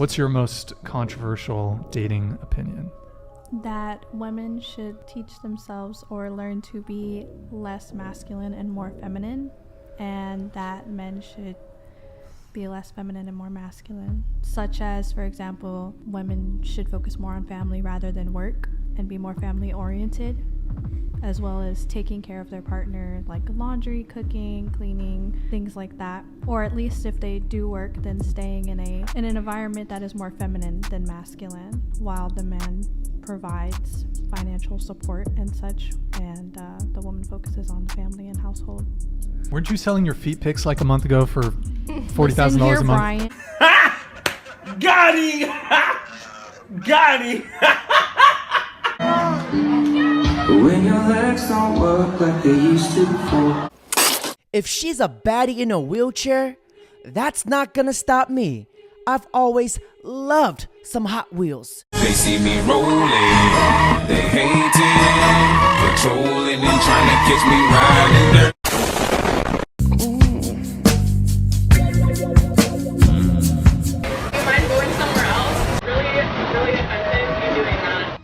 What's your most controversial dating opinion? That women should teach themselves or learn to be less masculine and more feminine, and that men should be less feminine and more masculine. Such as, for example, women should focus more on family rather than work and be more family oriented, as well as taking care of their partner, like laundry, cooking, cleaning, things like that. Or at least if they do work, then staying in an environment that is more feminine than masculine, while the man provides financial support and such, and the woman focuses on the family and household. Weren't you selling your feet pics like a month ago for $40,000 a month? Brian. Got him! Got him! When your legs don't work like they used to before. If she's a baddie in a wheelchair, that's not gonna stop me. I've always loved some Hot Wheels. They see me rolling, they hating, patrolling and trying to catch me riding dirt. You mind going somewhere else? Really offensive you doing that.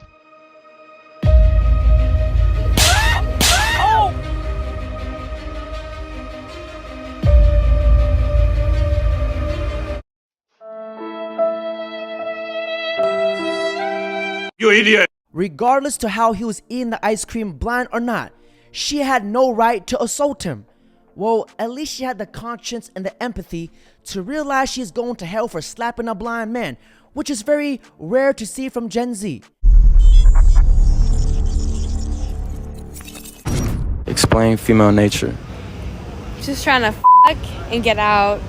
You idiot! Regardless to how he was eating the ice cream, blind or not, she had no right to assault him. Well, at least she had the conscience and the empathy to realize she is going to hell for slapping a blind man, which is very rare to see from Gen Z. Explain female nature. Just trying to and get out.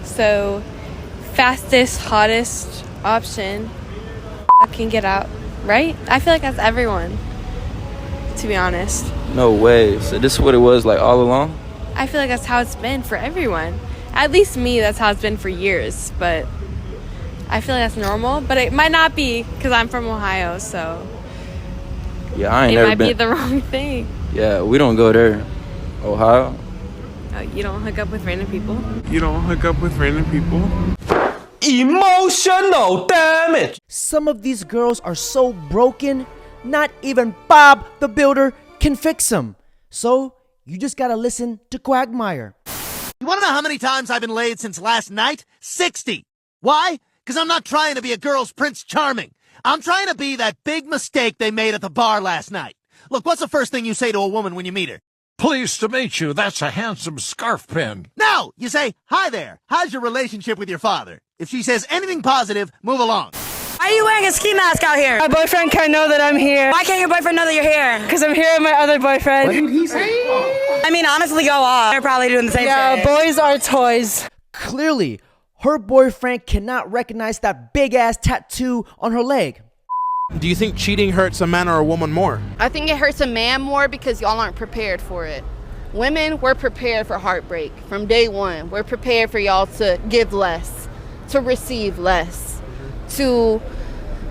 So, fastest, hottest option, can get out, right? I feel like that's everyone, to be honest. No way. So this is what it was like all along? I feel like that's how it's been for everyone. At least me, that's how it's been for years. But I feel like that's normal. But it might not be because I'm from Ohio, so Yeah, I ain't it never might been. be the wrong thing. Yeah, we don't go there. Ohio? Oh, you don't hook up with random people? You don't hook up with random people? Emotional damage. Some of these girls are so broken, not even Bob the Builder can fix them. So, you just gotta listen to Quagmire. You wanna know how many times I've been laid since last night? 60. Why? Because I'm not trying to be a girl's Prince Charming. I'm trying to be that big mistake they made at the bar last night. Look, what's the first thing you say to a woman when you meet her? Pleased to meet you. That's a handsome scarf pin. No! You say, hi there, how's your relationship with your father? If she says anything positive, move along. Why are you wearing a ski mask out here? My boyfriend can't know that I'm here. Why can't your boyfriend know that you're here? Because I'm here with my other boyfriend. What did he say? I mean, honestly, go off. They're probably doing the same Yeah, thing. boys are toys. Clearly, her boyfriend cannot recognize that big-ass tattoo on her leg. Do you think cheating hurts a man or a woman more? I think it hurts a man more because y'all aren't prepared for it. Women, we're prepared for heartbreak from day one. We're prepared for y'all to give less, to receive less, to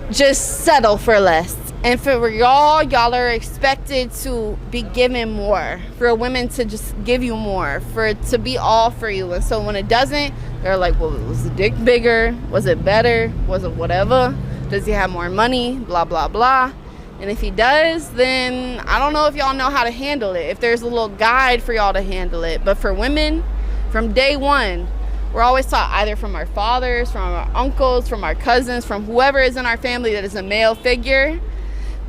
just settle for less. And for y'all are expected to be given more. For women to just give you more, for it to be all for you. And so when it doesn't, they're like, well, was the dick bigger? Was it better? Was it whatever? Does he have more money? Blah, blah, blah. And if he does, then I don't know if y'all know how to handle it. If there's a little guide for y'all to handle it. But for women, from day one, we're always taught either from our fathers, from our uncles, from our cousins, from whoever is in our family that is a male figure,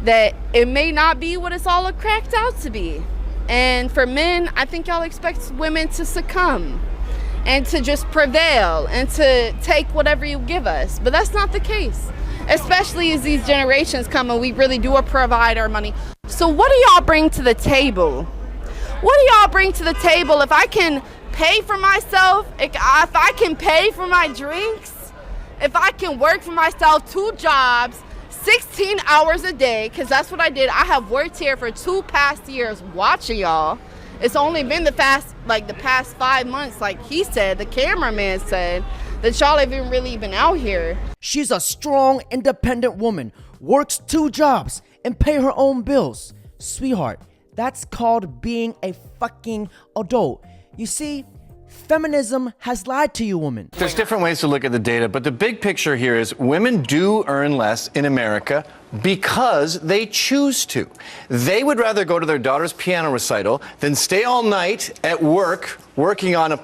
that it may not be what it's all cracked out to be. And for men, I think y'all expect women to succumb and to just prevail and to take whatever you give us. But that's not the case. Especially as these generations come and we really do provide our money. So what do y'all bring to the table? What do y'all bring to the table? If I can pay for myself, if I can pay for my drinks, if I can work for myself 2 jobs, 16 hours a day, because that's what I did. I have worked here for 2 past years watching y'all. It's only been the past 5 months, like he said, the cameraman said, that y'all haven't really been out here. She's a strong, independent woman, works 2 jobs, and pay her own bills. Sweetheart, that's called being a fucking adult. You see, Feminism has lied to you, women. There's different ways to look at the data, but the big picture here is women do earn less in America because they choose to. They would rather go to their daughter's piano recital than stay all night at work working on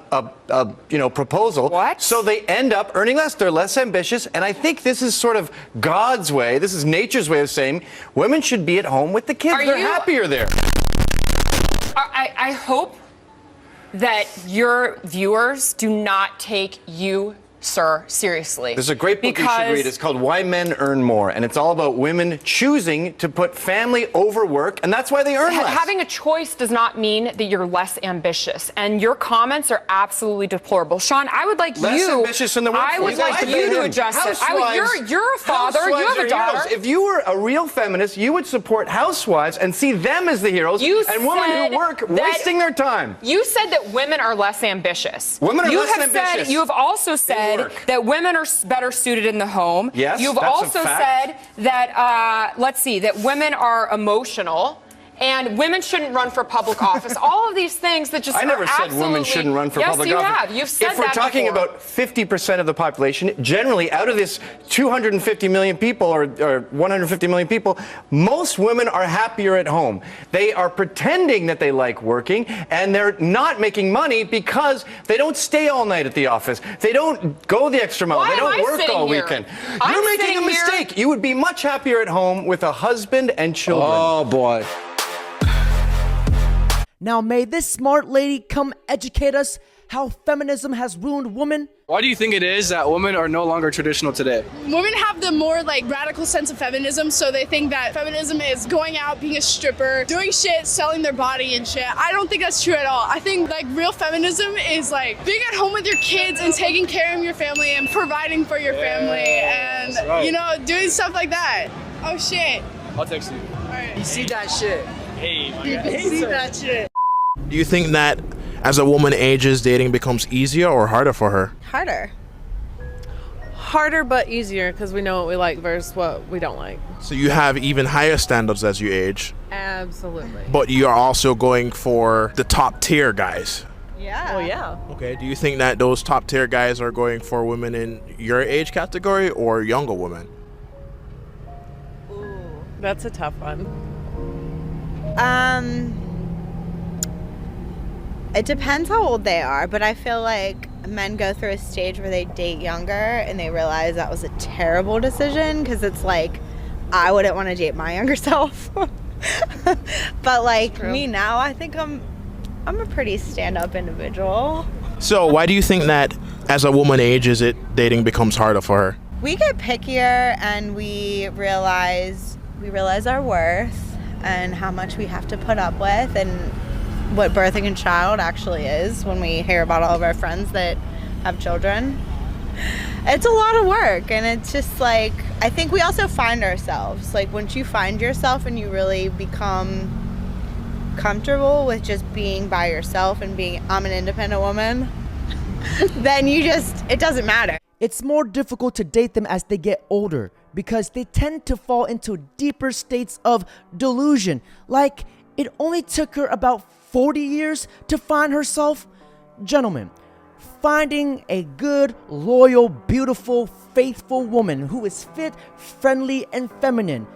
a proposal. What? So they end up earning less. They're less ambitious, and I think this is sort of God's way. This is nature's way of saying women should be at home with the kids. They're happier there. I hope that your viewers do not take you, sir, seriously. There's a great book you should read. It's called Why Men Earn More, and it's all about women choosing to put family over work, and that's why they earn less. Having a choice does not mean that you're less ambitious, and your comments are absolutely deplorable. Sean, I would like less ambitious than the workforce. I would like you to address it. You're a father. You have a daughter. Heroes. If you were a real feminist, you would support housewives and see them as the heroes, and women who work wasting their time. You said that women are less ambitious. Women are less ambitious. You have also said that women are better suited in the home. Yes, You've that's also a fact. said that, that women are emotional and women shouldn't run for public office. All of these things that just I never said women shouldn't run for public office. Yes, you have. You've said that If we're talking before. about 50% of the population, generally out of this 250 million people or 150 million people, most women are happier at home. They are pretending that they like working, and they're not making money because they don't stay all night at the office. They don't go the extra mile. Why They don't am I work sitting all here? weekend. I'm You're making a sitting here- mistake. You would be much happier at home with a husband and children. Oh, boy. Now may this smart lady come educate us how feminism has ruined women? Why do you think it is that women are no longer traditional today? Women have the more radical sense of feminism, so they think that feminism is going out, being a stripper, doing shit, selling their body and shit. I don't think that's true at all. I think real feminism is being at home with your kids and taking care of your family and providing for your family and doing stuff like that. Oh shit. I'll text you. Alright. You see that shit? Hey, my guy. You see that shit. Do you think that as a woman ages, dating becomes easier or harder for her? Harder. Harder but easier because we know what we like versus what we don't like. So you have even higher standards as you age, Absolutely. but you are also going for the top tier guys. Yeah. Well, yeah. Okay, do you think that those top tier guys are going for women in your age category or younger women? That's a tough one. It depends how old they are, but I feel like men go through a stage where they date younger and they realize that was a terrible decision because it's I wouldn't want to date my younger self. But me now, I think I'm a pretty stand-up individual. So why do you think that as a woman ages, dating becomes harder for her? We get pickier and we realize our worth and how much we have to put up with and what birthing a child actually is when we hear about all of our friends that have children. It's a lot of work, and it's just I think we also find ourselves. Once you find yourself and you really become comfortable with just being by yourself and being, I'm an independent woman, then it doesn't matter. It's more difficult to date them as they get older because they tend to fall into deeper states of delusion. It only took her about 40 years to find herself. Gentlemen, finding a good, loyal, beautiful, faithful woman who is fit, friendly, and feminine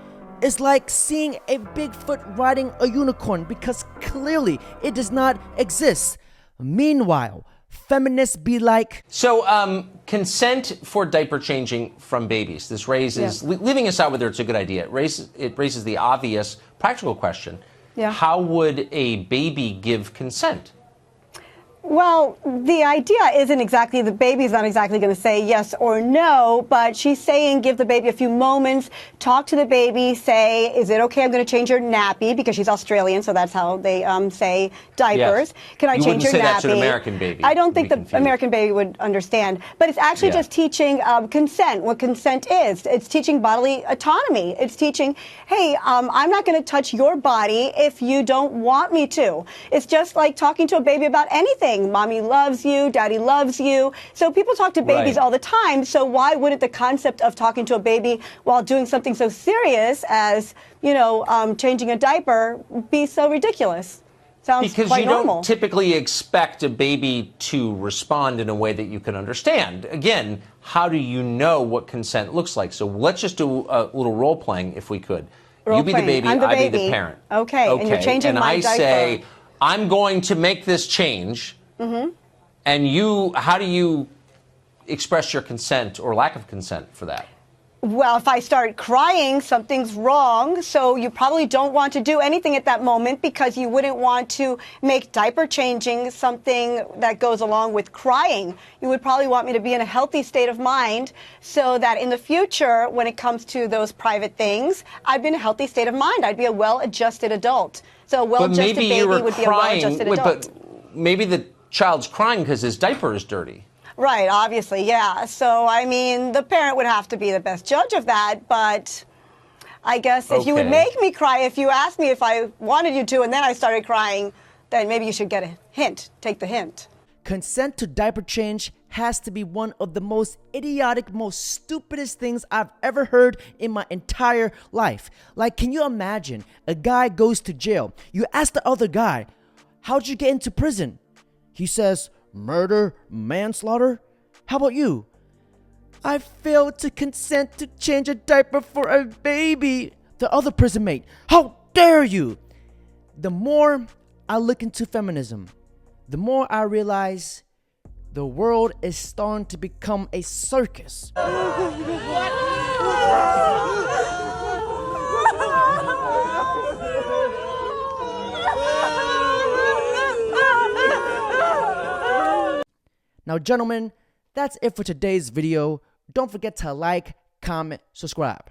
is like seeing a Bigfoot riding a unicorn because clearly it does not exist. Meanwhile, feminists be like... So, consent for diaper changing from babies. This raises, leaving aside whether it's a good idea, it raises the obvious practical question. Yeah. How would a baby give consent? Well, the idea isn't exactly, the baby's not exactly going to say yes or no, but she's saying give the baby a few moments, talk to the baby, say, is it okay, I'm going to change your nappy, because she's Australian, so that's how they say diapers. Yes. Can I You change wouldn't your say nappy? that to an American baby. I don't think the confused. American baby would understand, but it's actually just teaching consent, what consent is. It's teaching bodily autonomy. It's teaching, hey, I'm not going to touch your body if you don't want me to. It's just like talking to a baby about anything. Mommy loves you, daddy loves you. So people talk to babies all the time. So why wouldn't the concept of talking to a baby while doing something so serious as, changing a diaper be so ridiculous? Sounds because quite you normal. don't typically expect a baby to respond in a way that you can understand. Again, how do you know what consent looks like? So let's just do a little role playing, if we could. You be the Role-playing. baby, I'm the I be the baby. parent. Okay, and you're changing my I diaper. say, I'm going to make this change. Mm-hmm. And how do you express your consent or lack of consent for that? Well, if I start crying, something's wrong. So you probably don't want to do anything at that moment because you wouldn't want to make diaper changing something that goes along with crying. You would probably want me to be in a healthy state of mind so that in the future, when it comes to those private things, I'd be in a healthy state of mind. I'd be a well-adjusted adult. So a well-adjusted baby would be a well-adjusted adult. But maybe the child's crying because his diaper is dirty. Right, obviously, yeah. So, I mean, the parent would have to be the best judge of that, but I guess if you would Okay. make me cry, if you asked me if I wanted you to and then I started crying, then maybe you should get a hint. Take the hint. Consent to diaper change has to be one of the most idiotic, most stupidest things I've ever heard in my entire life. Like, can you imagine a guy goes to jail? You ask the other guy, how'd you get into prison? He says, murder, manslaughter. How about you? I failed to consent to change a diaper for a baby. The other prison mate, how dare you? The more I look into feminism, the more I realize the world is starting to become a circus. Now, gentlemen, that's it for today's video. Don't forget to like, comment, subscribe.